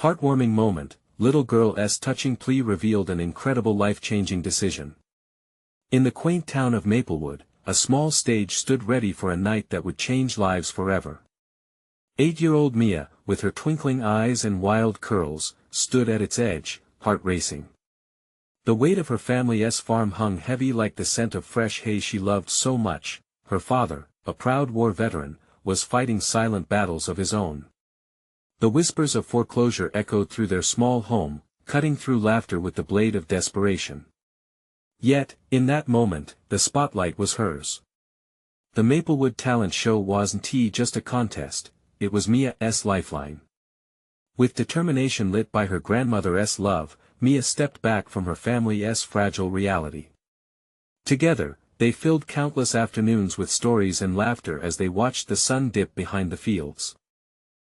Heartwarming moment, little girl's touching plea revealed an incredible life-changing decision. In the quaint town of Maplewood, a small stage stood ready for a night that would change lives forever. 8-year-old Mia, with her twinkling eyes and wild curls, stood at its edge, heart racing. The weight of her family's farm hung heavy like the scent of fresh hay she loved so much. Her father, a proud war veteran, was fighting silent battles of his own. The whispers of foreclosure echoed through their small home, cutting through laughter with the blade of desperation. Yet, in that moment, the spotlight was hers. The Maplewood talent show wasn't just a contest, it was Mia's lifeline. With determination lit by her grandmother's love, Mia stepped back from her family's fragile reality. Together, they filled countless afternoons with stories and laughter as they watched the sun dip behind the fields.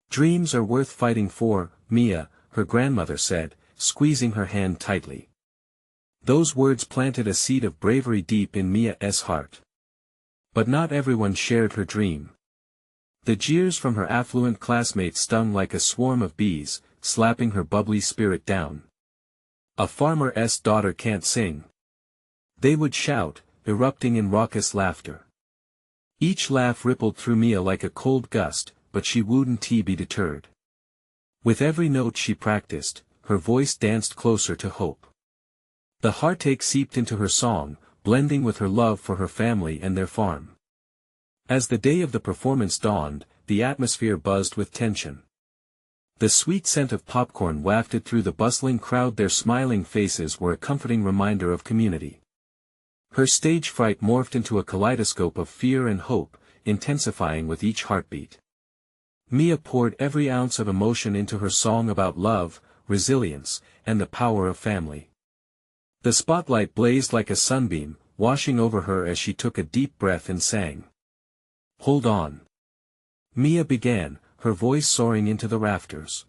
"Dreams are worth fighting for, Mia," her grandmother said, squeezing her hand tightly. Those words planted a seed of bravery deep in Mia's heart. But not everyone shared her dream. The jeers from her affluent classmates stung like a swarm of bees, slapping her bubbly spirit down. "A farmer's daughter can't sing," they would shout, erupting in raucous laughter. Each laugh rippled through Mia like a cold gust, but she wouldn't be deterred. With every note she practiced, her voice danced closer to hope. The heartache seeped into her song, blending with her love for her family and their farm. As the day of the performance dawned, the atmosphere buzzed with tension. The sweet scent of popcorn wafted through the bustling crowd. Their smiling faces were a comforting reminder of community. Her stage fright morphed into a kaleidoscope of fear and hope, intensifying with each heartbeat. Mia poured every ounce of emotion into her song about love, resilience, and the power of family. The spotlight blazed like a sunbeam, washing over her as she took a deep breath and sang. "Hold on," Mia began, her voice soaring into the rafters.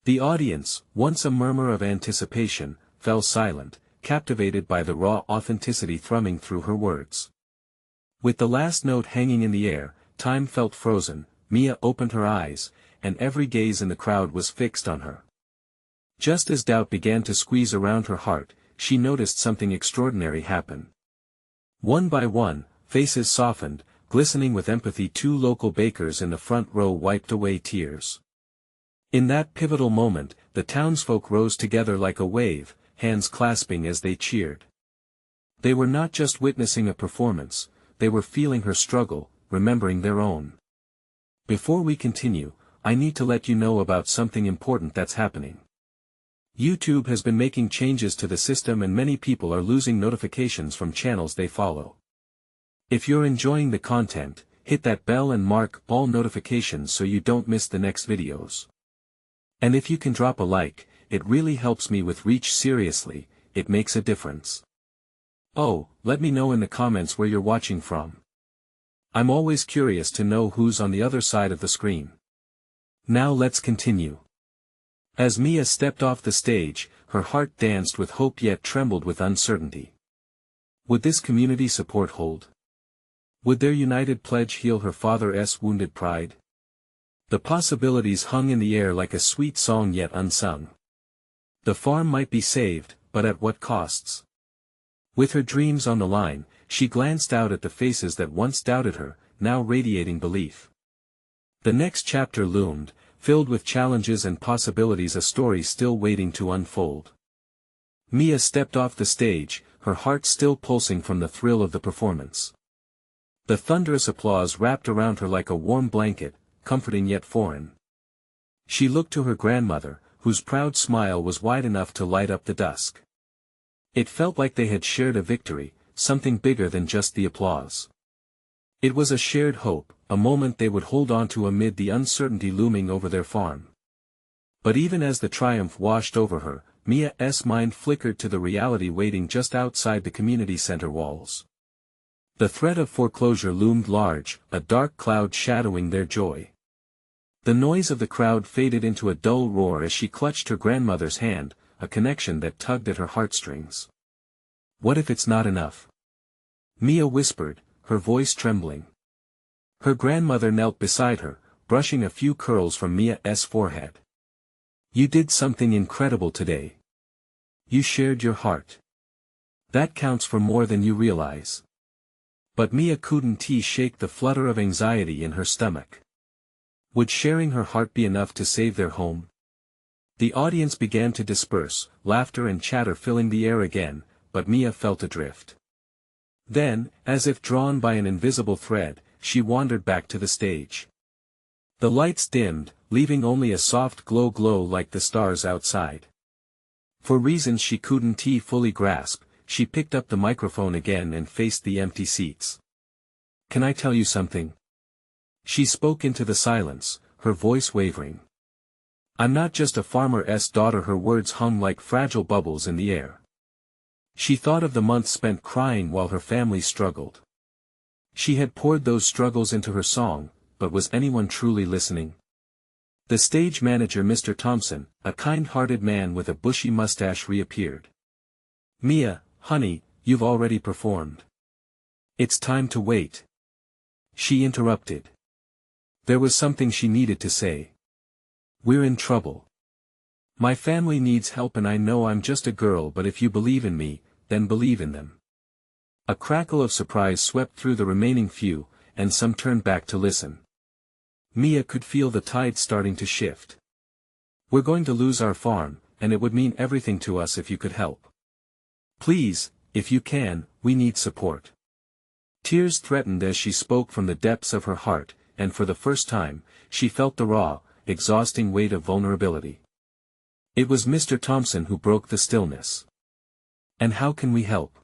The audience, once a murmur of anticipation, fell silent, captivated by the raw authenticity thrumming through her words. With the last note hanging in the air, time felt frozen. Mia opened her eyes, and every gaze in the crowd was fixed on her. Just as doubt began to squeeze around her heart, she noticed something extraordinary happen. One by one, faces softened, glistening with empathy. 2 local bakers in the front row wiped away tears. In that pivotal moment, the townsfolk rose together like a wave, hands clasping as they cheered. They were not just witnessing a performance, they were feeling her struggle, remembering their own. Before we continue, I need to let you know about something important that's happening. YouTube has been making changes to the system and many people are losing notifications from channels they follow. If you're enjoying the content, hit that bell and mark all notifications so you don't miss the next videos. And if you can drop a like, it really helps me with reach. Seriously, it makes a difference. Oh, let me know in the comments where you're watching from. I'm always curious to know who's on the other side of the screen. Now let's continue. As Mia stepped off the stage, her heart danced with hope yet trembled with uncertainty. Would this community support hold? Would their united pledge heal her father's wounded pride? The possibilities hung in the air like a sweet song yet unsung. The farm might be saved, but at what costs? With her dreams on the line, she glanced out at the faces that once doubted her, now radiating belief. The next chapter loomed, filled with challenges and possibilities, a story still waiting to unfold. Mia stepped off the stage, her heart still pulsing from the thrill of the performance. The thunderous applause wrapped around her like a warm blanket, comforting yet foreign. She looked to her grandmother, whose proud smile was wide enough to light up the dusk. It felt like they had shared a victory, something bigger than just the applause. It was a shared hope, a moment they would hold on to amid the uncertainty looming over their farm. But even as the triumph washed over her, Mia's mind flickered to the reality waiting just outside the community center walls. The threat of foreclosure loomed large, a dark cloud shadowing their joy. The noise of the crowd faded into a dull roar as she clutched her grandmother's hand, a connection that tugged at her heartstrings. "What if it's not enough?" Mia whispered, her voice trembling. Her grandmother knelt beside her, brushing a few curls from Mia's forehead. You did something incredible today. You shared your heart. That counts for more than you realize. But Mia couldn't shake the flutter of anxiety in her stomach. Would sharing her heart be enough to save their home? The audience began to disperse, laughter and chatter filling the air again, but Mia felt adrift. Then, as if drawn by an invisible thread, she wandered back to the stage. The lights dimmed, leaving only a soft glow like the stars outside. For reasons she couldn't fully grasp, she picked up the microphone again and faced the empty seats. "Can I tell you something?" She spoke into the silence, her voice wavering. "I'm not just a farmer's daughter." Her words hung like fragile bubbles in the air. She thought of the months spent crying while her family struggled. She had poured those struggles into her song, but was anyone truly listening? The stage manager, Mr. Thompson, a kind-hearted man with a bushy mustache, reappeared. "Mia, honey, you've already performed. It's time to wait." She interrupted. There was something she needed to say. "We're in trouble. My family needs help and I know I'm just a girl, but if you believe in me, then believe in them." A crackle of surprise swept through the remaining few, and some turned back to listen. Mia could feel the tide starting to shift. "We're going to lose our farm, and it would mean everything to us if you could help. Please, if you can, we need support." Tears threatened as she spoke from the depths of her heart, and for the first time, she felt the raw, exhausting weight of vulnerability. It was Mr. Thompson who broke the stillness. "And how can we help?"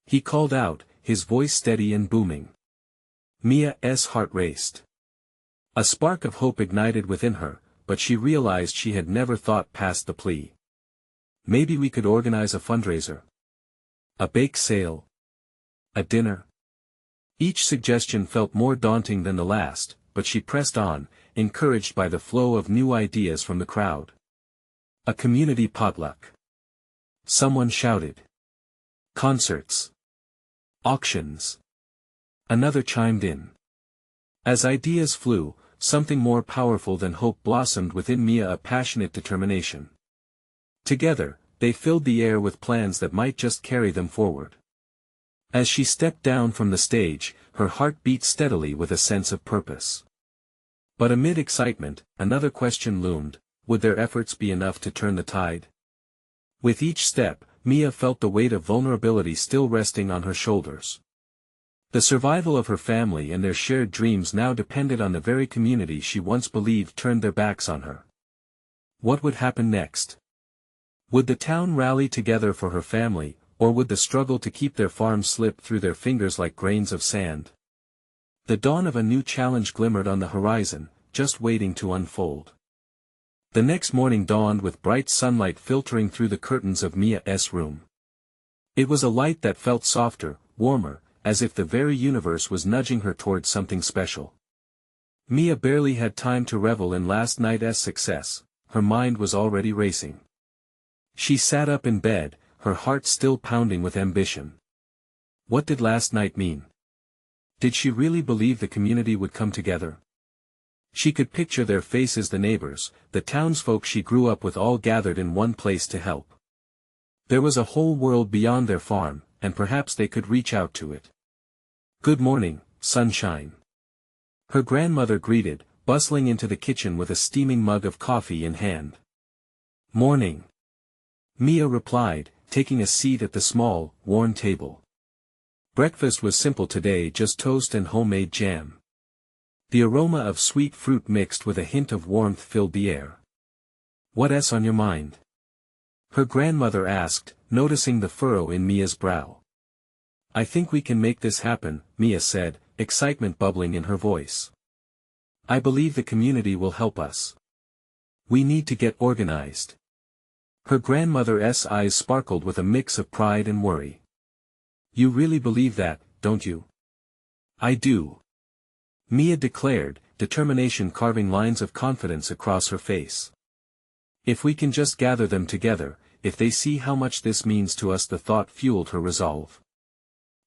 he called out, his voice steady and booming. Mia's heart raced. A spark of hope ignited within her, but she realized she had never thought past the plea. "Maybe we could organize a fundraiser. A bake sale. A dinner." Each suggestion felt more daunting than the last, but she pressed on, encouraged by the flow of new ideas from the crowd. "A community potluck." Someone shouted. "Concerts. Auctions." Another chimed in. As ideas flew, something more powerful than hope blossomed within Mia, a passionate determination. Together, they filled the air with plans that might just carry them forward. As she stepped down from the stage, her heart beat steadily with a sense of purpose. But amid excitement, another question loomed: would their efforts be enough to turn the tide? With each step, Mia felt the weight of vulnerability still resting on her shoulders. The survival of her family and their shared dreams now depended on the very community she once believed turned their backs on her. What would happen next? Would the town rally together for her family, or would the struggle to keep their farm slip through their fingers like grains of sand? The dawn of a new challenge glimmered on the horizon, just waiting to unfold. The next morning dawned with bright sunlight filtering through the curtains of Mia's room. It was a light that felt softer, warmer, as if the very universe was nudging her towards something special. Mia barely had time to revel in last night's success, her mind was already racing. She sat up in bed, her heart still pounding with ambition. What did last night mean? Did she really believe the community would come together? She could picture their faces, the neighbors, the townsfolk she grew up with, all gathered in one place to help. There was a whole world beyond their farm, and perhaps they could reach out to it. "Good morning, sunshine," her grandmother greeted, bustling into the kitchen with a steaming mug of coffee in hand. "Morning," Mia replied, taking a seat at the small, worn table. Breakfast was simple today, just toast and homemade jam. The aroma of sweet fruit mixed with a hint of warmth filled the air. "What's on your mind?" her grandmother asked, noticing the furrow in Mia's brow. "I think we can make this happen," Mia said, excitement bubbling in her voice. "I believe the community will help us. We need to get organized." Her grandmother's eyes sparkled with a mix of pride and worry. "You really believe that, don't you?" "I do," Mia declared, determination carving lines of confidence across her face. "If we can just gather them together, if they see how much this means to us." The thought fueled her resolve.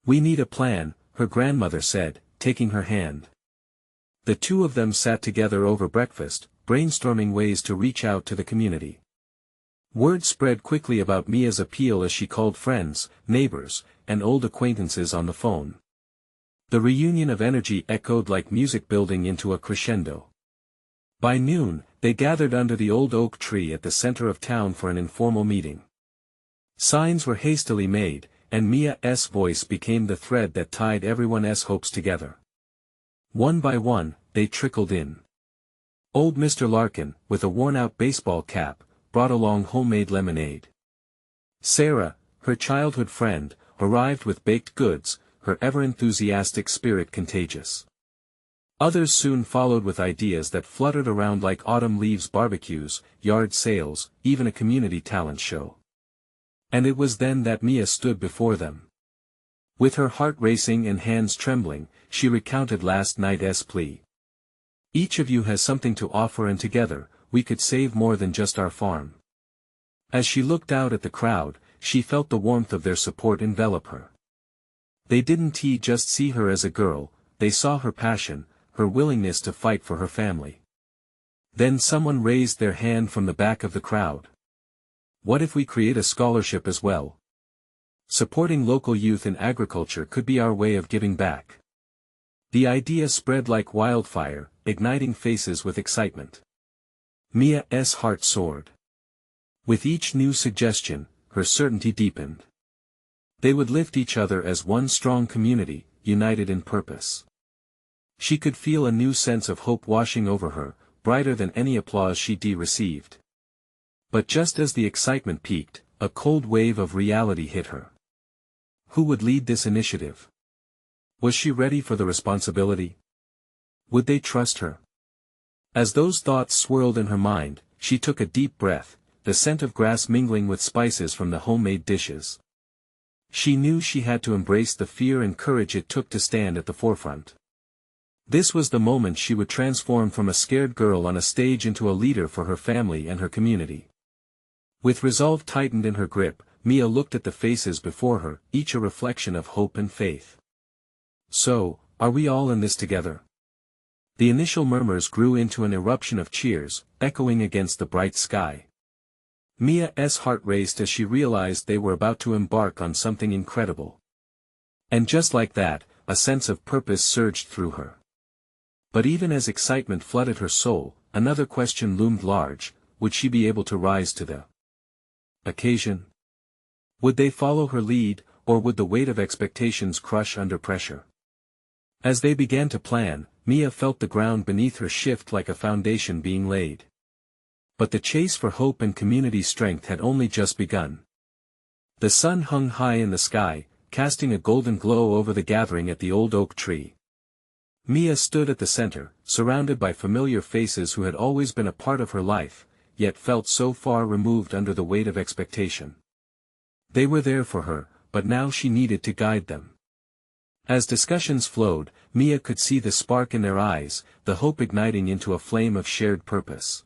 "We need a plan," her grandmother said, taking her hand. The two of them sat together over breakfast, brainstorming ways to reach out to the community. Word spread quickly about Mia's appeal as she called friends, neighbors, and old acquaintances on the phone. The reunion of energy echoed like music building into a crescendo. By noon, they gathered under the old oak tree at the center of town for an informal meeting. Signs were hastily made, and Mia's voice became the thread that tied everyone's hopes together. One by one, they trickled in. Old Mr. Larkin, with a worn-out baseball cap, brought along homemade lemonade. Sarah, her childhood friend, arrived with baked goods, her ever-enthusiastic spirit contagious. Others soon followed with ideas that fluttered around like autumn leaves: barbecues, yard sales, even a community talent show. And it was then that Mia stood before them. With her heart racing and hands trembling, she recounted last night's plea. Each of you has something to offer, and together, we could save more than just our farm. As she looked out at the crowd, she felt the warmth of their support envelop her. They didn't just see her as a girl, they saw her passion, her willingness to fight for her family. Then someone raised their hand from the back of the crowd. What if we create a scholarship as well? Supporting local youth in agriculture could be our way of giving back. The idea spread like wildfire, igniting faces with excitement. Mia's heart soared. With each new suggestion, her certainty deepened. They would lift each other as one strong community, united in purpose. She could feel a new sense of hope washing over her, brighter than any applause she'd received. But just as the excitement peaked, a cold wave of reality hit her. Who would lead this initiative? Was she ready for the responsibility? Would they trust her? As those thoughts swirled in her mind, she took a deep breath, the scent of grass mingling with spices from the homemade dishes. She knew she had to embrace the fear and courage it took to stand at the forefront. This was the moment she would transform from a scared girl on a stage into a leader for her family and her community. With resolve tightened in her grip, Mia looked at the faces before her, each a reflection of hope and faith. So, are we all in this together? The initial murmurs grew into an eruption of cheers, echoing against the bright sky. Mia's heart raced as she realized they were about to embark on something incredible. And just like that, a sense of purpose surged through her. But even as excitement flooded her soul, another question loomed large: would she be able to rise to the occasion? Would they follow her lead, or would the weight of expectations crush under pressure? As they began to plan, Mia felt the ground beneath her shift like a foundation being laid. But the chase for hope and community strength had only just begun. The sun hung high in the sky, casting a golden glow over the gathering at the old oak tree. Mia stood at the center, surrounded by familiar faces who had always been a part of her life, yet felt so far removed under the weight of expectation. They were there for her, but now she needed to guide them. As discussions flowed, Mia could see the spark in their eyes, the hope igniting into a flame of shared purpose.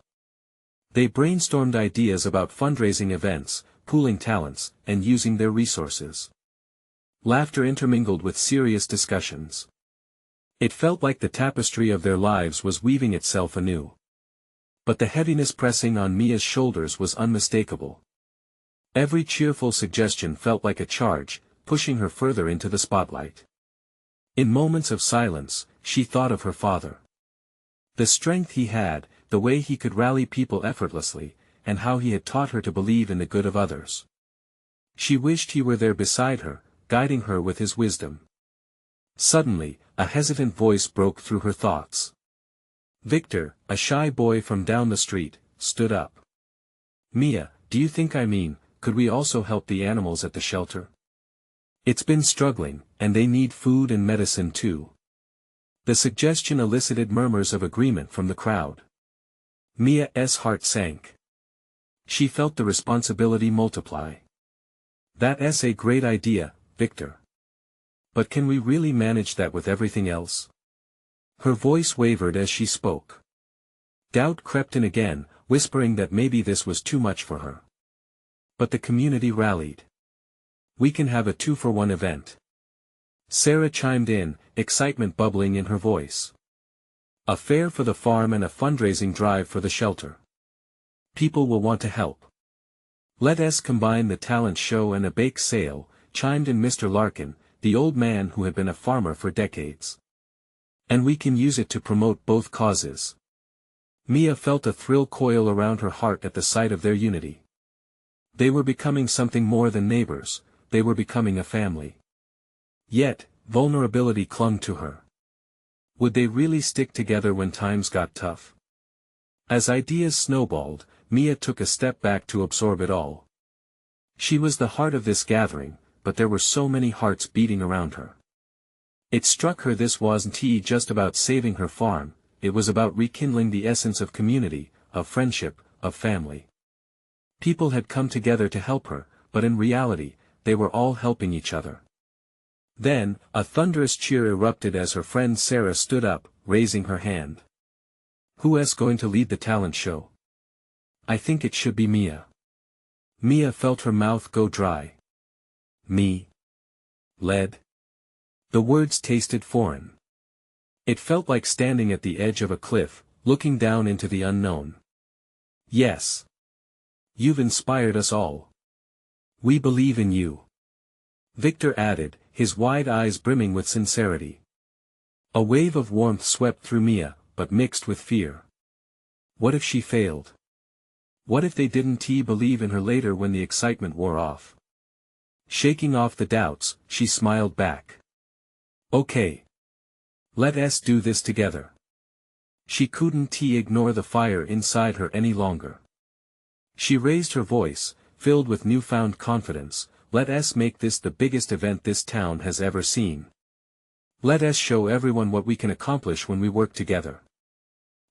They brainstormed ideas about fundraising events, pooling talents, and using their resources. Laughter intermingled with serious discussions. It felt like the tapestry of their lives was weaving itself anew. But the heaviness pressing on Mia's shoulders was unmistakable. Every cheerful suggestion felt like a charge, pushing her further into the spotlight. In moments of silence, she thought of her father. The strength he had, the way he could rally people effortlessly, and how he had taught her to believe in the good of others. She wished he were there beside her, guiding her with his wisdom. Suddenly, a hesitant voice broke through her thoughts. Victor, a shy boy from down the street, stood up. Mia, do you think could we also help the animals at the shelter? It's been struggling, and they need food and medicine too. The suggestion elicited murmurs of agreement from the crowd. Mia's heart sank. She felt the responsibility multiply. That's a great idea, Victor. But can we really manage that with everything else? Her voice wavered as she spoke. Doubt crept in again, whispering that maybe this was too much for her. But the community rallied. We can have a 2-for-1 event. Sarah chimed in, excitement bubbling in her voice. A fair for the farm and a fundraising drive for the shelter. People will want to help. Let us combine the talent show and a bake sale, chimed in Mr. Larkin, the old man who had been a farmer for decades. And we can use it to promote both causes. Mia felt a thrill coil around her heart at the sight of their unity. They were becoming something more than neighbors, they were becoming a family. Yet, vulnerability clung to her. Would they really stick together when times got tough? As ideas snowballed, Mia took a step back to absorb it all. She was the heart of this gathering, but there were so many hearts beating around her. It struck her this wasn't just about saving her farm, it was about rekindling the essence of community, of friendship, of family. People had come together to help her, but in reality, they were all helping each other. Then, a thunderous cheer erupted as her friend Sarah stood up, raising her hand. Who is going to lead the talent show? I think it should be Mia. Mia felt her mouth go dry. Me? Lead? The words tasted foreign. It felt like standing at the edge of a cliff, looking down into the unknown. Yes. You've inspired us all. We believe in you. Victor added, his wide eyes brimming with sincerity. A wave of warmth swept through Mia, but mixed with fear. What if she failed? What if they didn't believe in her later when the excitement wore off? Shaking off the doubts, she smiled back. Okay. Let us do this together. She couldn't ignore the fire inside her any longer. She raised her voice, filled with newfound confidence. Let us make this the biggest event this town has ever seen. Let us show everyone what we can accomplish when we work together.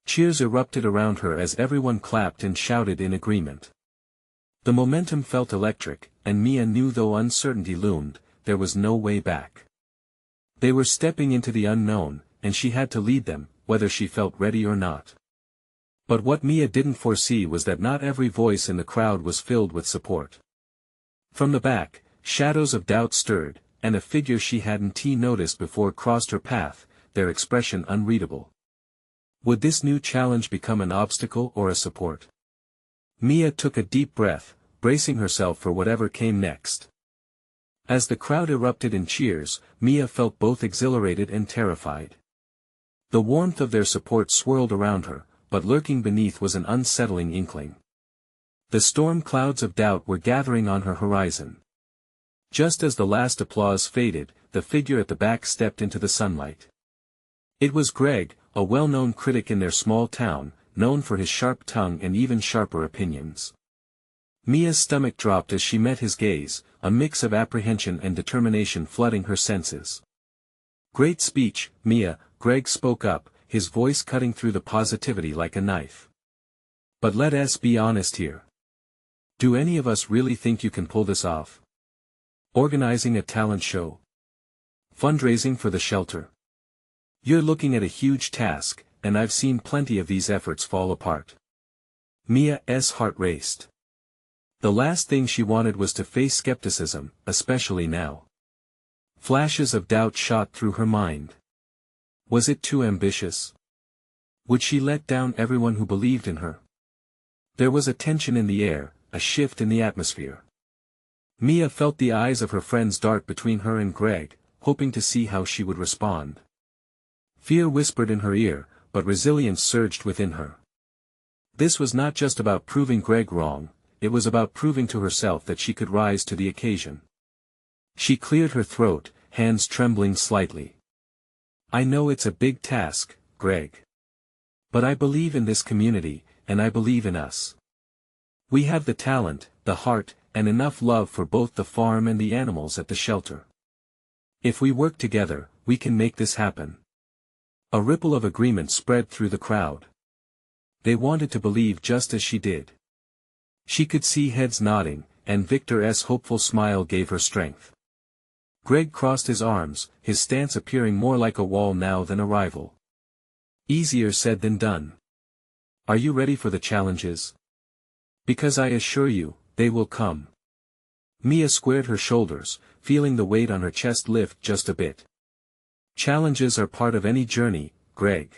Cheers erupted around her as everyone clapped and shouted in agreement. The momentum felt electric, and Mia knew though uncertainty loomed, there was no way back. They were stepping into the unknown, and she had to lead them, whether she felt ready or not. But what Mia didn't foresee was that not every voice in the crowd was filled with support. From the back, shadows of doubt stirred, and a figure she hadn't noticed before crossed her path, their expression unreadable. Would this new challenge become an obstacle or a support? Mia took a deep breath, bracing herself for whatever came next. As the crowd erupted in cheers, Mia felt both exhilarated and terrified. The warmth of their support swirled around her, but lurking beneath was an unsettling inkling. The storm clouds of doubt were gathering on her horizon. Just as the last applause faded, the figure at the back stepped into the sunlight. It was Greg, a well-known critic in their small town, known for his sharp tongue and even sharper opinions. Mia's stomach dropped as she met his gaze, a mix of apprehension and determination flooding her senses. Great speech, Mia, Greg spoke up, his voice cutting through the positivity like a knife. But let us be honest here. Do any of us really think you can pull this off? Organizing a talent show? Fundraising for the shelter? You're looking at a huge task, and I've seen plenty of these efforts fall apart. Mia's heart raced. The last thing she wanted was to face skepticism, especially now. Flashes of doubt shot through her mind. Was it too ambitious? Would she let down everyone who believed in her? There was a tension in the air, a shift in the atmosphere. Mia felt the eyes of her friends dart between her and Greg, hoping to see how she would respond. Fear whispered in her ear, but resilience surged within her. This was not just about proving Greg wrong, it was about proving to herself that she could rise to the occasion. She cleared her throat, hands trembling slightly. I know it's a big task, Greg. But I believe in this community, and I believe in us. We have the talent, the heart, and enough love for both the farm and the animals at the shelter. If we work together, we can make this happen. A ripple of agreement spread through the crowd. They wanted to believe just as she did. She could see heads nodding, and Victor's hopeful smile gave her strength. Greg crossed his arms, his stance appearing more like a wall now than a rival. Easier said than done. Are you ready for the challenges? Because I assure you, they will come. Mia squared her shoulders, feeling the weight on her chest lift just a bit. Challenges are part of any journey, Greg.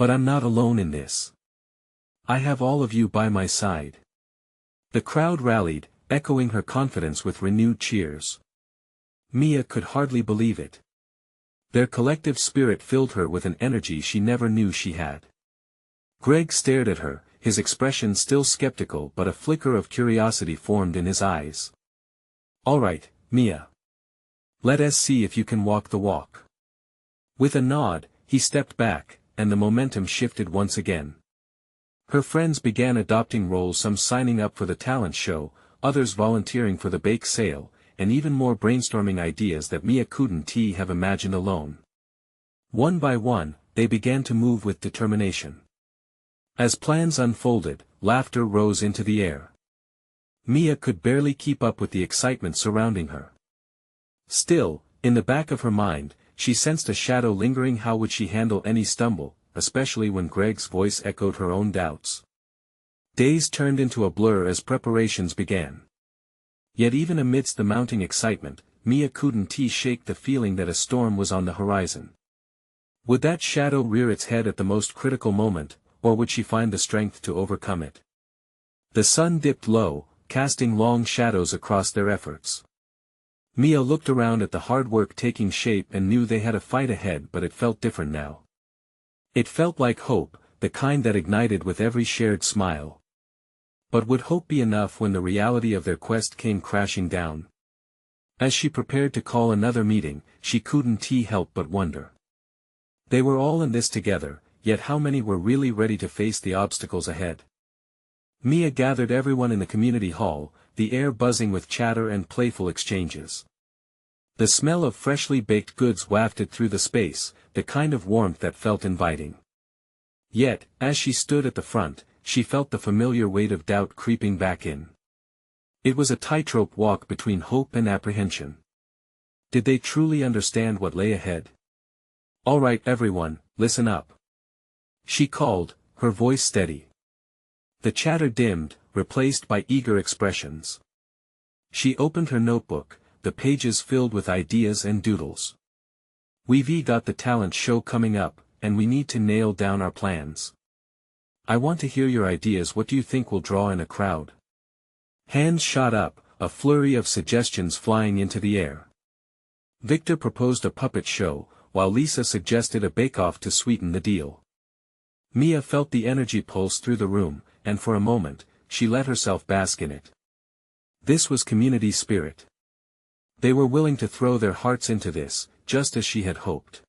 But I'm not alone in this. I have all of you by my side. The crowd rallied, echoing her confidence with renewed cheers. Mia could hardly believe it. Their collective spirit filled her with an energy she never knew she had. Greg stared at her, his expression still skeptical, but a flicker of curiosity formed in his eyes. "All right, Mia. Let us see if you can walk the walk." With a nod, he stepped back, and the momentum shifted once again. Her friends began adopting roles, some signing up for the talent show, others volunteering for the bake sale, and even more brainstorming ideas that Mia couldn't have imagined alone. One by one, they began to move with determination. As plans unfolded, laughter rose into the air. Mia could barely keep up with the excitement surrounding her. Still, in the back of her mind, she sensed a shadow lingering. How would she handle any stumble, especially when Greg's voice echoed her own doubts? Days turned into a blur as preparations began. Yet even amidst the mounting excitement, Mia couldn't shake the feeling that a storm was on the horizon. Would that shadow rear its head at the most critical moment, or would she find the strength to overcome it? The sun dipped low, casting long shadows across their efforts. Mia looked around at the hard work taking shape and knew they had a fight ahead, but it felt different now. It felt like hope, the kind that ignited with every shared smile. But would hope be enough when the reality of their quest came crashing down? As she prepared to call another meeting, she couldn't help but wonder. They were all in this together, yet how many were really ready to face the obstacles ahead? Mia gathered everyone in the community hall, the air buzzing with chatter and playful exchanges. The smell of freshly baked goods wafted through the space, the kind of warmth that felt inviting. Yet, as she stood at the front, she felt the familiar weight of doubt creeping back in. It was a tightrope walk between hope and apprehension. Did they truly understand what lay ahead? "All right, everyone, listen up," she called, her voice steady. The chatter dimmed, replaced by eager expressions. She opened her notebook, the pages filled with ideas and doodles. "We've got the talent show coming up, and we need to nail down our plans. I want to hear your ideas. What do you think will draw in a crowd?" Hands shot up, a flurry of suggestions flying into the air. Victor proposed a puppet show, while Lisa suggested a bake-off to sweeten the deal. Mia felt the energy pulse through the room, and for a moment, she let herself bask in it. This was community spirit. They were willing to throw their hearts into this, just as she had hoped.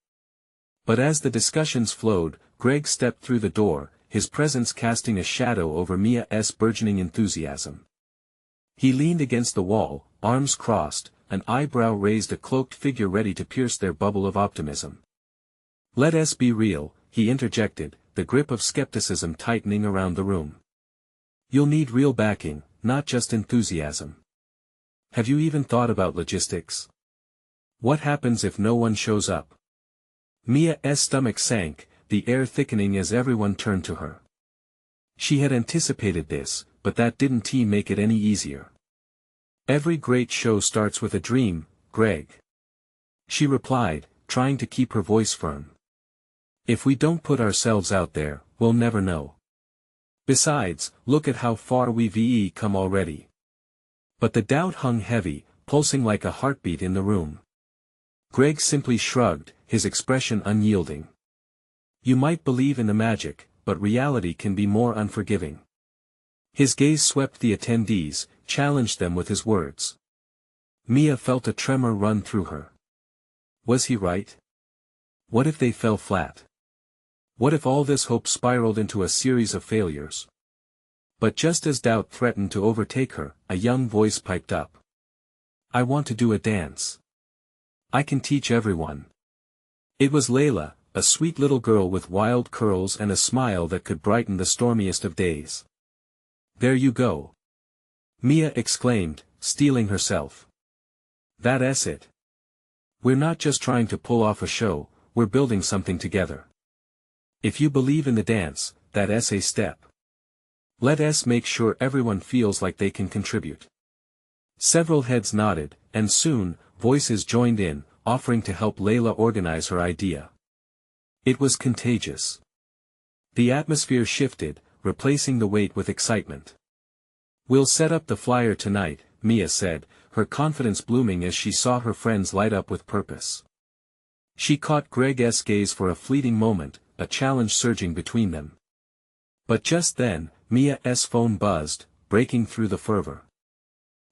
But as the discussions flowed, Greg stepped through the door, his presence casting a shadow over Mia's burgeoning enthusiasm. He leaned against the wall, arms crossed, an eyebrow raised, a cloaked figure ready to pierce their bubble of optimism. "Let us be real," he interjected, the grip of skepticism tightening around the room. "You'll need real backing, not just enthusiasm. Have you even thought about logistics? What happens if no one shows up?" Mia's stomach sank, the air thickening as everyone turned to her. She had anticipated this, but that didn't make it any easier. "Every great show starts with a dream, Greg," she replied, trying to keep her voice firm. "If we don't put ourselves out there, we'll never know. Besides, look at how far we've come already." But the doubt hung heavy, pulsing like a heartbeat in the room. Greg simply shrugged, his expression unyielding. "You might believe in the magic, but reality can be more unforgiving." His gaze swept the attendees, challenged them with his words. Mia felt a tremor run through her. Was he right? What if they fell flat? What if all this hope spiraled into a series of failures? But just as doubt threatened to overtake her, a young voice piped up. "I want to do a dance. I can teach everyone." It was Layla, a sweet little girl with wild curls and a smile that could brighten the stormiest of days. "There you go," Mia exclaimed, steeling herself. "That's it. We're not just trying to pull off a show, we're building something together. If you believe in the dance, that's a step. Let us make sure everyone feels like they can contribute." Several heads nodded, and soon, voices joined in, offering to help Layla organize her idea. It was contagious. The atmosphere shifted, replacing the weight with excitement. "We'll set up the flyer tonight," Mia said, her confidence blooming as she saw her friends light up with purpose. She caught Greg's gaze for a fleeting moment, a challenge surging between them. But just then, Mia's phone buzzed, breaking through the fervor.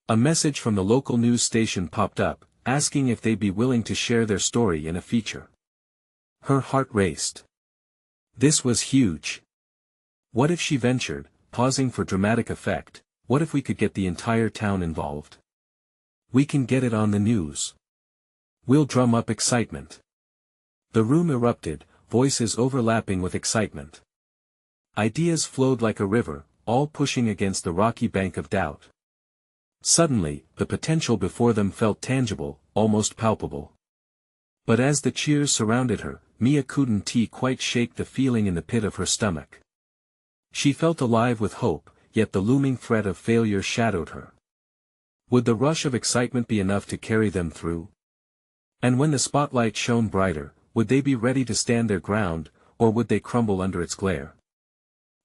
A message from the local news station popped up, asking if they'd be willing to share their story in a feature. Her heart raced. This was huge. What if she ventured, pausing for dramatic effect, what if we could get the entire town involved? We can get it on the news. We'll drum up excitement. The room erupted, voices overlapping with excitement. Ideas flowed like a river, all pushing against the rocky bank of doubt. Suddenly, the potential before them felt tangible, almost palpable. But as the cheers surrounded her, Mia couldn't quite shake the feeling in the pit of her stomach. She felt alive with hope, yet the looming threat of failure shadowed her. Would the rush of excitement be enough to carry them through? And when the spotlight shone brighter, would they be ready to stand their ground, or would they crumble under its glare?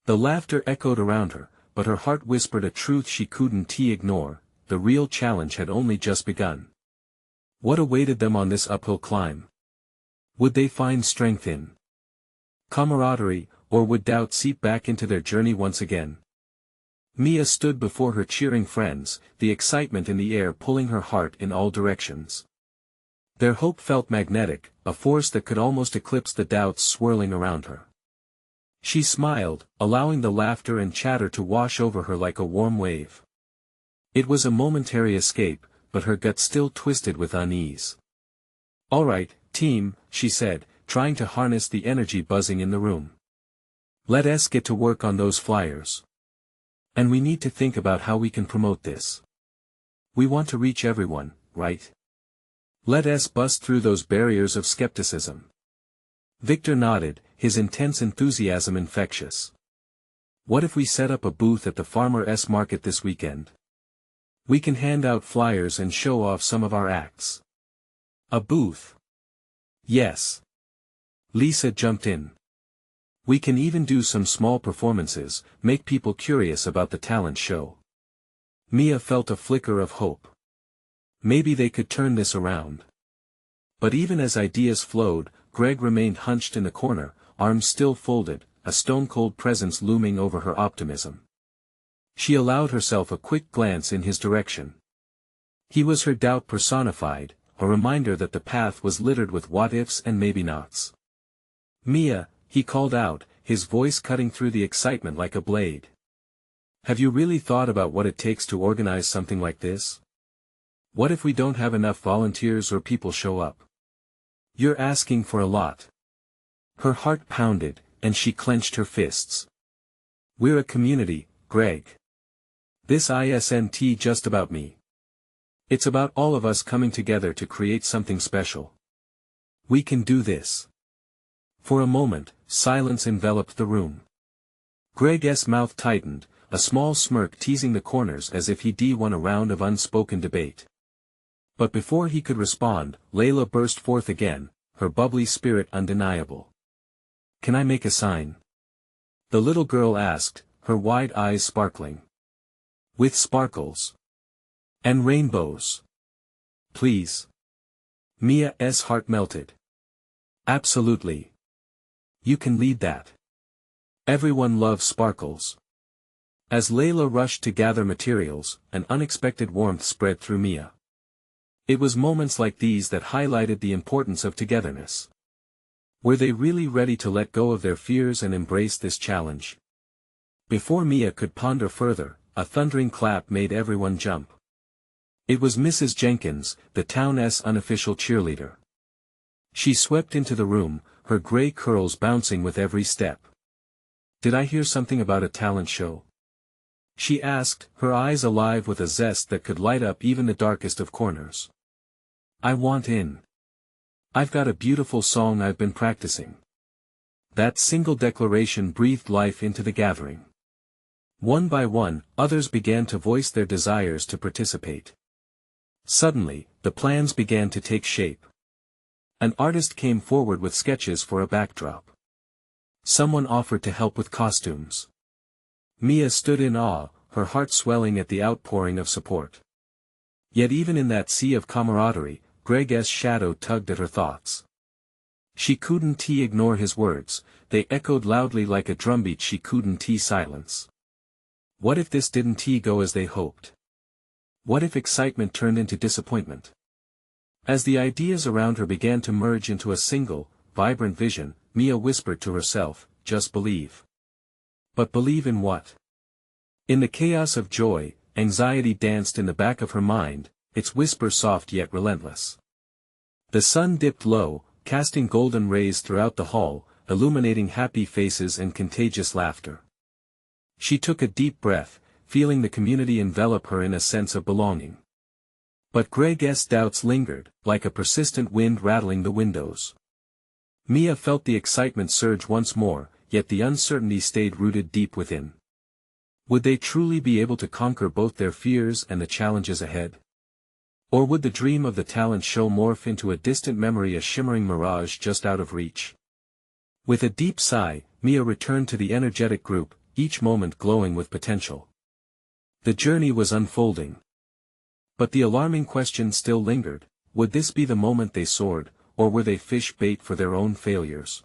The laughter echoed around her, but her heart whispered a truth she couldn't ignore: the real challenge had only just begun. What awaited them on this uphill climb? Would they find strength in camaraderie, or would doubt seep back into their journey once again? Mia stood before her cheering friends, the excitement in the air pulling her heart in all directions. Their hope felt magnetic, a force that could almost eclipse the doubts swirling around her. She smiled, allowing the laughter and chatter to wash over her like a warm wave. It was a momentary escape, but her gut still twisted with unease. "All right, team," she said, trying to harness the energy buzzing in the room. "Let's get to work on those flyers. And we need to think about how we can promote this. We want to reach everyone, right? Let's bust through those barriers of skepticism." Victor nodded, his intense enthusiasm infectious. "What if we set up a booth at the farmers' market this weekend? We can hand out flyers and show off some of our acts." "A booth?" "Yes." Lisa jumped in. "We can even do some small performances, make people curious about the talent show." Mia felt a flicker of hope. Maybe they could turn this around. But even as ideas flowed, Greg remained hunched in the corner, arms still folded, a stone-cold presence looming over her optimism. She allowed herself a quick glance in his direction. He was her doubt personified, a reminder that the path was littered with what-ifs and maybe-nots. "Mia," he called out, his voice cutting through the excitement like a blade. "Have you really thought about what it takes to organize something like this? What if we don't have enough volunteers or people show up? You're asking for a lot." Her heart pounded, and she clenched her fists. "We're a community, Greg. This isn't just about me. It's about all of us coming together to create something special. We can do this." For a moment, silence enveloped the room. Greg's mouth tightened, a small smirk teasing the corners as if he'd won a round of unspoken debate. But before he could respond, Layla burst forth again, her bubbly spirit undeniable. "Can I make a sign?" the little girl asked, her wide eyes sparkling. "With sparkles and rainbows? Please." Mia's heart melted. "Absolutely. You can lead that. Everyone loves sparkles." As Layla rushed to gather materials, an unexpected warmth spread through Mia. It was moments like these that highlighted the importance of togetherness. Were they really ready to let go of their fears and embrace this challenge? Before Mia could ponder further, a thundering clap made everyone jump. It was Mrs. Jenkins, the town's unofficial cheerleader. She swept into the room, her gray curls bouncing with every step. "Did I hear something about a talent show?" she asked, her eyes alive with a zest that could light up even the darkest of corners. "I want in. I've got a beautiful song I've been practicing." That single declaration breathed life into the gathering. One by one, others began to voice their desires to participate. Suddenly, the plans began to take shape. An artist came forward with sketches for a backdrop. Someone offered to help with costumes. Mia stood in awe, her heart swelling at the outpouring of support. Yet even in that sea of camaraderie, Greg's shadow tugged at her thoughts. She couldn't ignore his words, they echoed loudly like a drumbeat she couldn't silence. What if this didn't go as they hoped? What if excitement turned into disappointment? As the ideas around her began to merge into a single, vibrant vision, Mia whispered to herself, just believe. But believe in what? In the chaos of joy, anxiety danced in the back of her mind, its whisper soft yet relentless. The sun dipped low, casting golden rays throughout the hall, illuminating happy faces and contagious laughter. She took a deep breath, feeling the community envelop her in a sense of belonging. But Greg's doubts lingered, like a persistent wind rattling the windows. Mia felt the excitement surge once more, yet the uncertainty stayed rooted deep within. Would they truly be able to conquer both their fears and the challenges ahead? Or would the dream of the talent show morph into a distant memory, a shimmering mirage just out of reach? With a deep sigh, Mia returned to the energetic group, each moment glowing with potential. The journey was unfolding. But the alarming question still lingered, would this be the moment they soared, or were they fish bait for their own failures?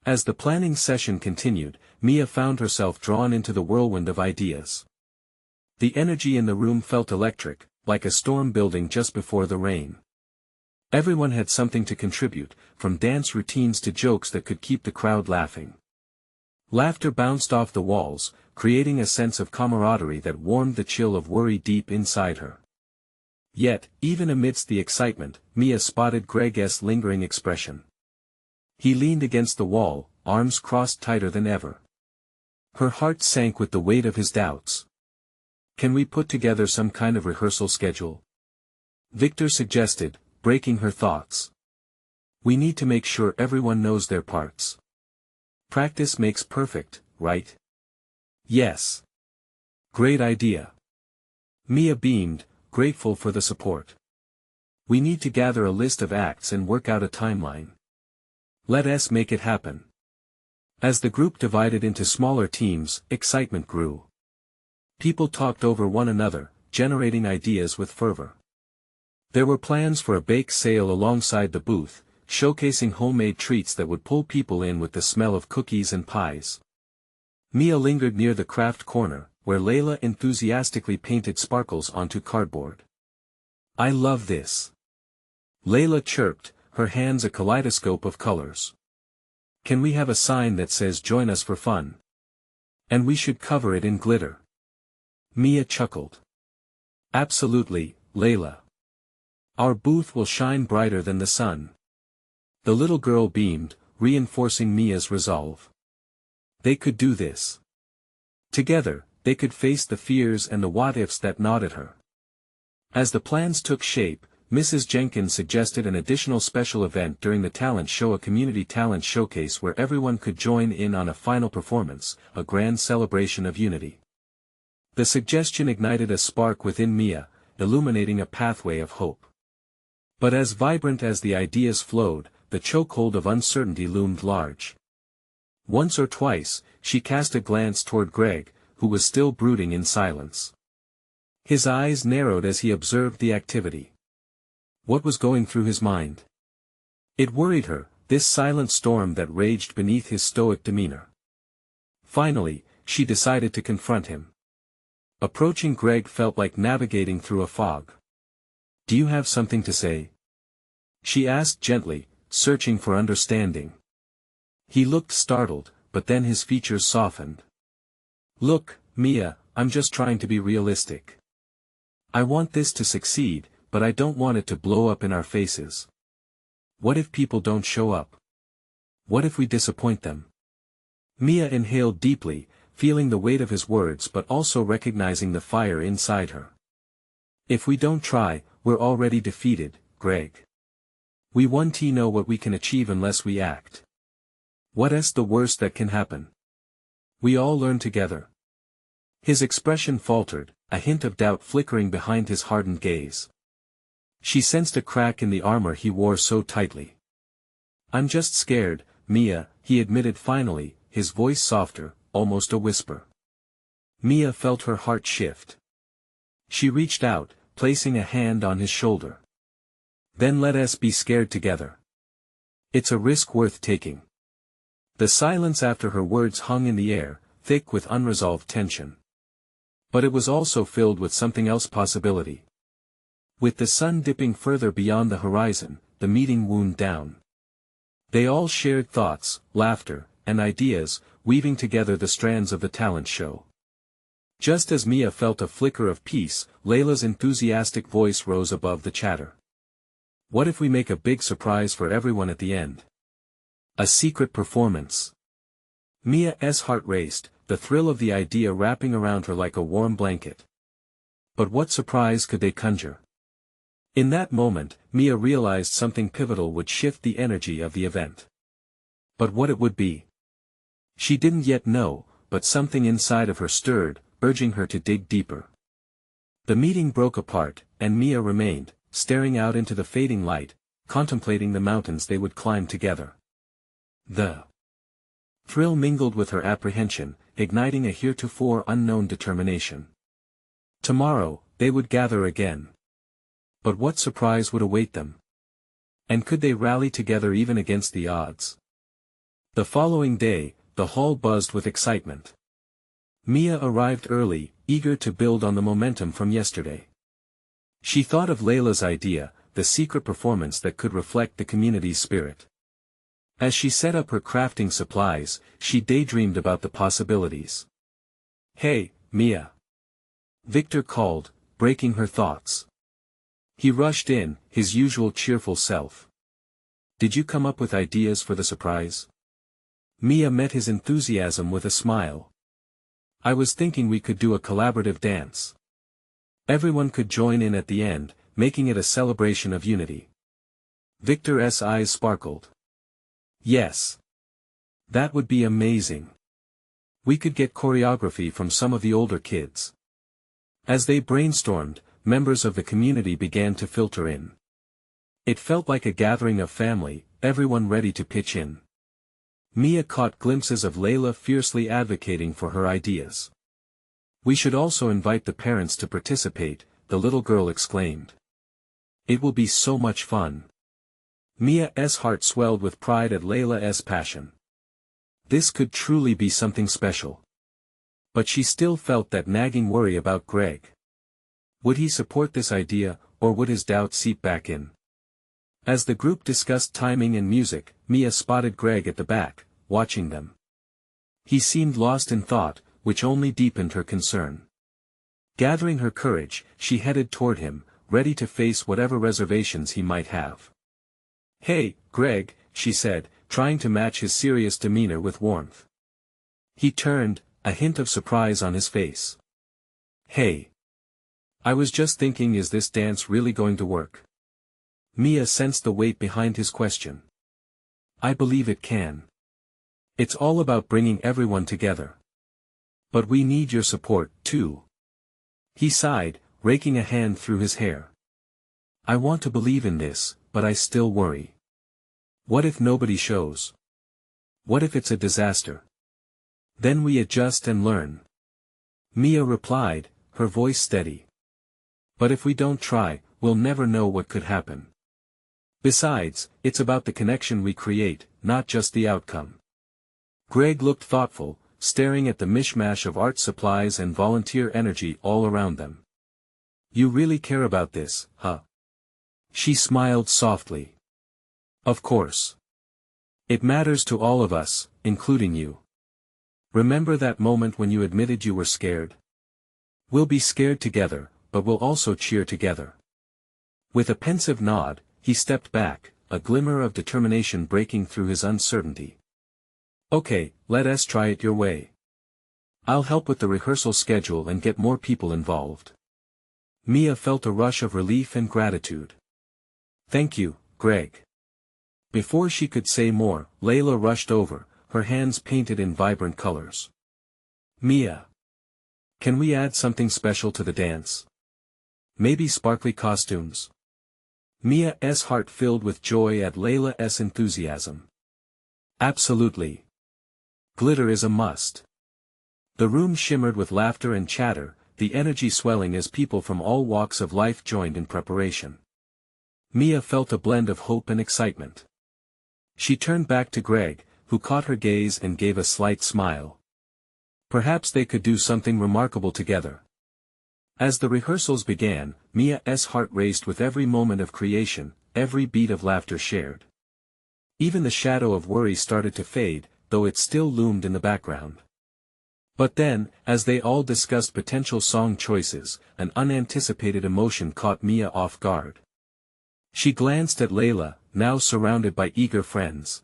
As the planning session continued, Mia found herself drawn into the whirlwind of ideas. The energy in the room felt electric, like a storm building just before the rain. Everyone had something to contribute, from dance routines to jokes that could keep the crowd laughing. Laughter bounced off the walls, creating a sense of camaraderie that warmed the chill of worry deep inside her. Yet, even amidst the excitement, Mia spotted Greg's lingering expression. He leaned against the wall, arms crossed tighter than ever. Her heart sank with the weight of his doubts. Can we put together some kind of rehearsal schedule? Victor suggested, breaking her thoughts. We need to make sure everyone knows their parts. Practice makes perfect, right? Yes. Great idea. Mia beamed, grateful for the support. We need to gather a list of acts and work out a timeline. Let us make it happen. As the group divided into smaller teams, excitement grew. People talked over one another, generating ideas with fervor. There were plans for a bake sale alongside the booth, showcasing homemade treats that would pull people in with the smell of cookies and pies. Mia lingered near the craft corner, where Layla enthusiastically painted sparkles onto cardboard. I love this. Layla chirped, her hands a kaleidoscope of colors. Can we have a sign that says join us for fun? And we should cover it in glitter. Mia chuckled. Absolutely, Layla. Our booth will shine brighter than the sun. The little girl beamed, reinforcing Mia's resolve. They could do this. Together, they could face the fears and the what-ifs that gnawed at her. As the plans took shape, Mrs. Jenkins suggested an additional special event during the talent show, a community talent showcase where everyone could join in on a final performance, a grand celebration of unity. The suggestion ignited a spark within Mia, illuminating a pathway of hope. But as vibrant as the ideas flowed, the chokehold of uncertainty loomed large. Once or twice, she cast a glance toward Greg, who was still brooding in silence. His eyes narrowed as he observed the activity. What was going through his mind? It worried her, this silent storm that raged beneath his stoic demeanor. Finally, she decided to confront him. Approaching Greg felt like navigating through a fog. Do you have something to say? She asked gently, searching for understanding. He looked startled, but then his features softened. Look, Mia, I'm just trying to be realistic. I want this to succeed, but I don't want it to blow up in our faces. What if people don't show up? What if we disappoint them? Mia inhaled deeply, feeling the weight of his words but also recognizing the fire inside her. If we don't try, we're already defeated, Greg. We won't know what we can achieve unless we act. What's the worst that can happen? We all learn together. His expression faltered, a hint of doubt flickering behind his hardened gaze. She sensed a crack in the armor he wore so tightly. I'm just scared, Mia," he admitted finally, his voice softer, almost a whisper. Mia felt her heart shift. She reached out, placing a hand on his shoulder. "Then let us be scared together. It's a risk worth taking." The silence after her words hung in the air, thick with unresolved tension. But it was also filled with something else: possibility. With the sun dipping further beyond the horizon, the meeting wound down. They all shared thoughts, laughter, and ideas, weaving together the strands of the talent show. Just as Mia felt a flicker of peace, Layla's enthusiastic voice rose above the chatter. "What if we make a big surprise for everyone at the end? A secret performance." Mia's heart raced, the thrill of the idea wrapping around her like a warm blanket. But what surprise could they conjure? In that moment, Mia realized something pivotal would shift the energy of the event. But what it would be? She didn't yet know, but something inside of her stirred, urging her to dig deeper. The meeting broke apart, and Mia remained, staring out into the fading light, contemplating the mountains they would climb together. The thrill mingled with her apprehension, igniting a heretofore unknown determination. Tomorrow, they would gather again. But what surprise would await them? And could they rally together even against the odds? The following day, the hall buzzed with excitement. Mia arrived early, eager to build on the momentum from yesterday. She thought of Layla's idea, the secret performance that could reflect the community's spirit. As she set up her crafting supplies, she daydreamed about the possibilities. "Hey, Mia!" Victor called, breaking her thoughts. He rushed in, his usual cheerful self. "Did you come up with ideas for the surprise?" Mia met his enthusiasm with a smile. "I was thinking we could do a collaborative dance. Everyone could join in at the end, making it a celebration of unity." Victor's eyes sparkled. "Yes. That would be amazing. We could get choreography from some of the older kids." As they brainstormed, members of the community began to filter in. It felt like a gathering of family, everyone ready to pitch in. Mia caught glimpses of Layla fiercely advocating for her ideas. "We should also invite the parents to participate," the little girl exclaimed. "It will be so much fun." Mia's heart swelled with pride at Layla's passion. This could truly be something special. But she still felt that nagging worry about Greg. Would he support this idea, or would his doubt seep back in? As the group discussed timing and music, Mia spotted Greg at the back, watching them. He seemed lost in thought, which only deepened her concern. Gathering her courage, she headed toward him, ready to face whatever reservations he might have. "Hey, Greg," she said, trying to match his serious demeanor with warmth. He turned, a hint of surprise on his face. "Hey. I was just thinking, is this dance really going to work?" Mia sensed the weight behind his question. "I believe it can. It's all about bringing everyone together. But we need your support, too." He sighed, raking a hand through his hair. "I want to believe in this, but I still worry. What if nobody shows? What if it's a disaster? Then we adjust and learn." Mia replied, her voice steady. "But if we don't try, we'll never know what could happen. Besides, it's about the connection we create, not just the outcome." Greg looked thoughtful, staring at the mishmash of art supplies and volunteer energy all around them. "You really care about this, huh?" She smiled softly. "Of course. It matters to all of us, including you. Remember that moment when you admitted you were scared? We'll be scared together, but we'll also cheer together." With a pensive nod, he stepped back, a glimmer of determination breaking through his uncertainty. "Okay, let us try it your way. I'll help with the rehearsal schedule and get more people involved." Mia felt a rush of relief and gratitude. "Thank you, Greg." Before she could say more, Layla rushed over, her hands painted in vibrant colors. "Mia. Can we add something special to the dance? Maybe sparkly costumes?" Mia's heart filled with joy at Layla's enthusiasm. Absolutely. Glitter is a must. The room shimmered with laughter and chatter, the energy swelling as people from all walks of life joined in preparation. Mia felt a blend of hope and excitement. She turned back to Greg, who caught her gaze and gave a slight smile. Perhaps they could do something remarkable together. As the rehearsals began, Mia's heart raced with every moment of creation, every beat of laughter shared. Even the shadow of worry started to fade, though it still loomed in the background. But then, as they all discussed potential song choices, an unanticipated emotion caught Mia off guard. She glanced at Layla, now surrounded by eager friends.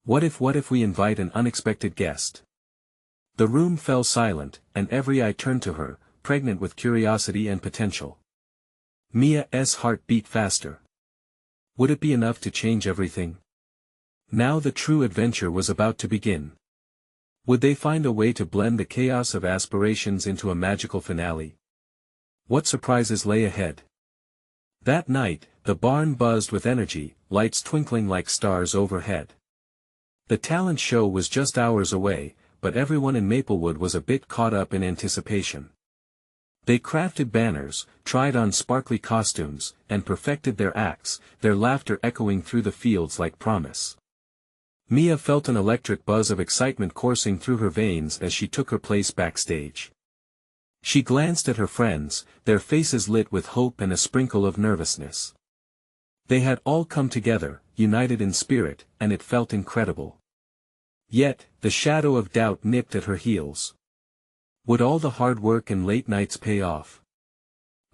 What if we invite an unexpected guest? The room fell silent, and every eye turned to her, pregnant with curiosity and potential. Mia's heart beat faster. Would it be enough to change everything? Now the true adventure was about to begin. Would they find a way to blend the chaos of aspirations into a magical finale? What surprises lay ahead? That night, the barn buzzed with energy, lights twinkling like stars overhead. The talent show was just hours away, but everyone in Maplewood was a bit caught up in anticipation. They crafted banners, tried on sparkly costumes, and perfected their acts, their laughter echoing through the fields like promise. Mia felt an electric buzz of excitement coursing through her veins as she took her place backstage. She glanced at her friends, their faces lit with hope and a sprinkle of nervousness. They had all come together, united in spirit, and it felt incredible. Yet, the shadow of doubt nipped at her heels. Would all the hard work and late nights pay off?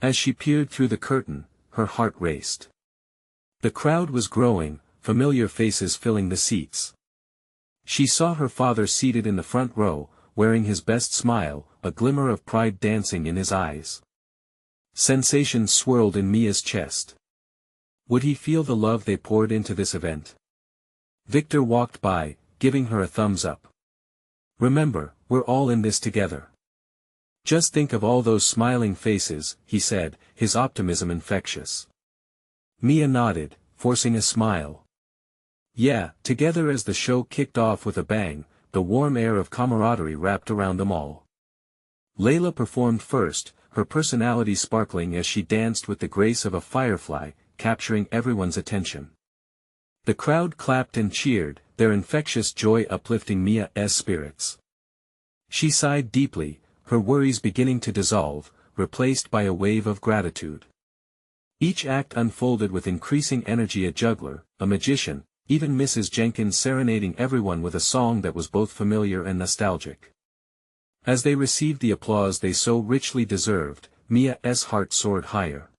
As she peered through the curtain, her heart raced. The crowd was growing, familiar faces filling the seats. She saw her father seated in the front row, wearing his best smile, a glimmer of pride dancing in his eyes. Sensations swirled in Mia's chest. Would he feel the love they poured into this event? Victor walked by, giving her a thumbs up. Remember, we're all in this together. Just think of all those smiling faces, he said, his optimism infectious. Mia nodded, forcing a smile. Yeah, together. As the show kicked off with a bang, the warm air of camaraderie wrapped around them all. Layla performed first, her personality sparkling as she danced with the grace of a firefly, capturing everyone's attention. The crowd clapped and cheered, their infectious joy uplifting Mia's spirits. She sighed deeply, her worries beginning to dissolve, replaced by a wave of gratitude. Each act unfolded with increasing energy: a juggler, a magician, even Mrs. Jenkins serenading everyone with a song that was both familiar and nostalgic. As they received the applause they so richly deserved, Mia's heart soared higher.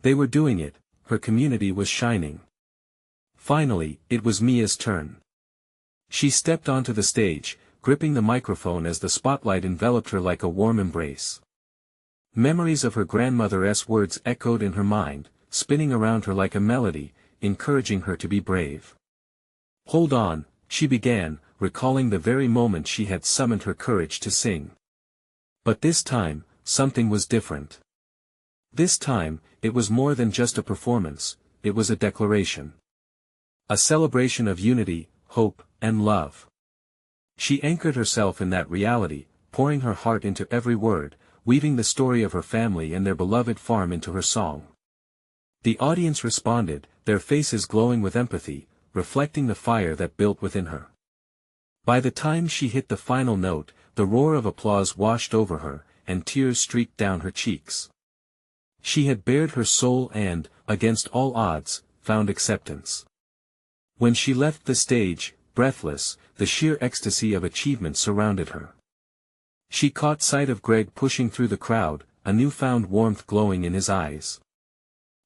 They were doing it, her community was shining. Finally, it was Mia's turn. She stepped onto the stage, gripping the microphone as the spotlight enveloped her like a warm embrace. Memories of her grandmother's words echoed in her mind, spinning around her like a melody, encouraging her to be brave. Hold on, she began, recalling the very moment she had summoned her courage to sing. But this time, something was different. This time, it was more than just a performance, it was a declaration. A celebration of unity, hope, and love. She anchored herself in that reality, pouring her heart into every word, weaving the story of her family and their beloved farm into her song. The audience responded, their faces glowing with empathy, reflecting the fire that built within her. By the time she hit the final note, the roar of applause washed over her, and tears streaked down her cheeks. She had bared her soul and, against all odds, found acceptance. When she left the stage, breathless, the sheer ecstasy of achievement surrounded her. She caught sight of Greg pushing through the crowd, a newfound warmth glowing in his eyes.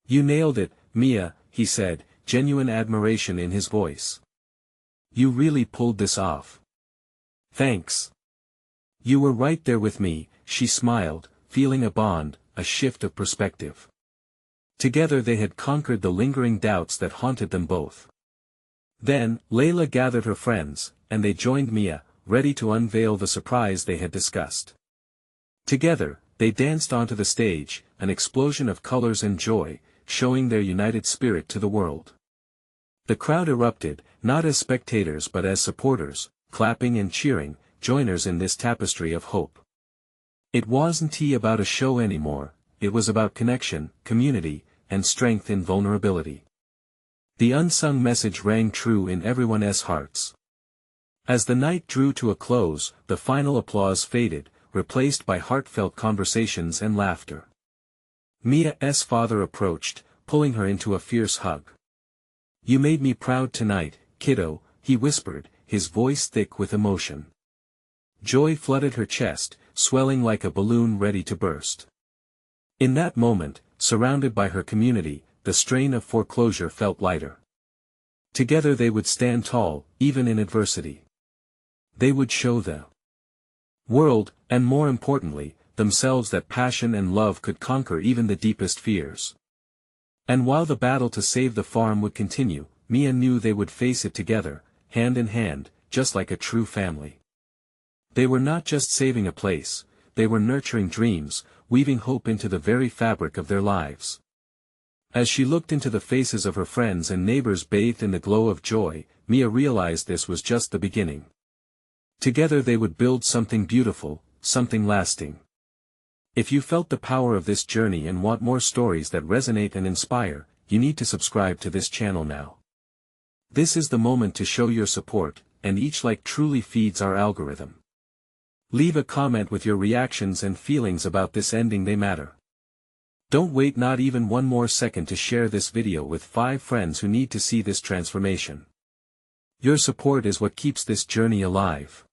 "You nailed it, Mia," he said, genuine admiration in his voice. "You really pulled this off. Thanks. You were right there with me," she smiled, feeling a bond, a shift of perspective. Together they had conquered the lingering doubts that haunted them both. Then, Layla gathered her friends, and they joined Mia, ready to unveil the surprise they had discussed. Together, they danced onto the stage, an explosion of colors and joy, showing their united spirit to the world. The crowd erupted, not as spectators but as supporters, clapping and cheering, joiners in this tapestry of hope. It wasn't about a show anymore, it was about connection, community, and strength in vulnerability. The unsung message rang true in everyone's hearts. As the night drew to a close, the final applause faded, replaced by heartfelt conversations and laughter. Mia's father approached, pulling her into a fierce hug. "You made me proud tonight, kiddo," he whispered, his voice thick with emotion. Joy flooded her chest, swelling like a balloon ready to burst. In that moment, surrounded by her community, the strain of foreclosure felt lighter. Together they would stand tall, even in adversity. They would show the world, and more importantly, themselves, that passion and love could conquer even the deepest fears. And while the battle to save the farm would continue, Mia knew they would face it together, hand in hand, just like a true family. They were not just saving a place, they were nurturing dreams, weaving hope into the very fabric of their lives. As she looked into the faces of her friends and neighbors bathed in the glow of joy, Mia realized this was just the beginning. Together they would build something beautiful, something lasting. If you felt the power of this journey and want more stories that resonate and inspire, you need to subscribe to this channel now. This is the moment to show your support, and each like truly feeds our algorithm. Leave a comment with your reactions and feelings about this ending, they matter. Don't wait not even one more second to share this video with 5 friends who need to see this transformation. Your support is what keeps this journey alive.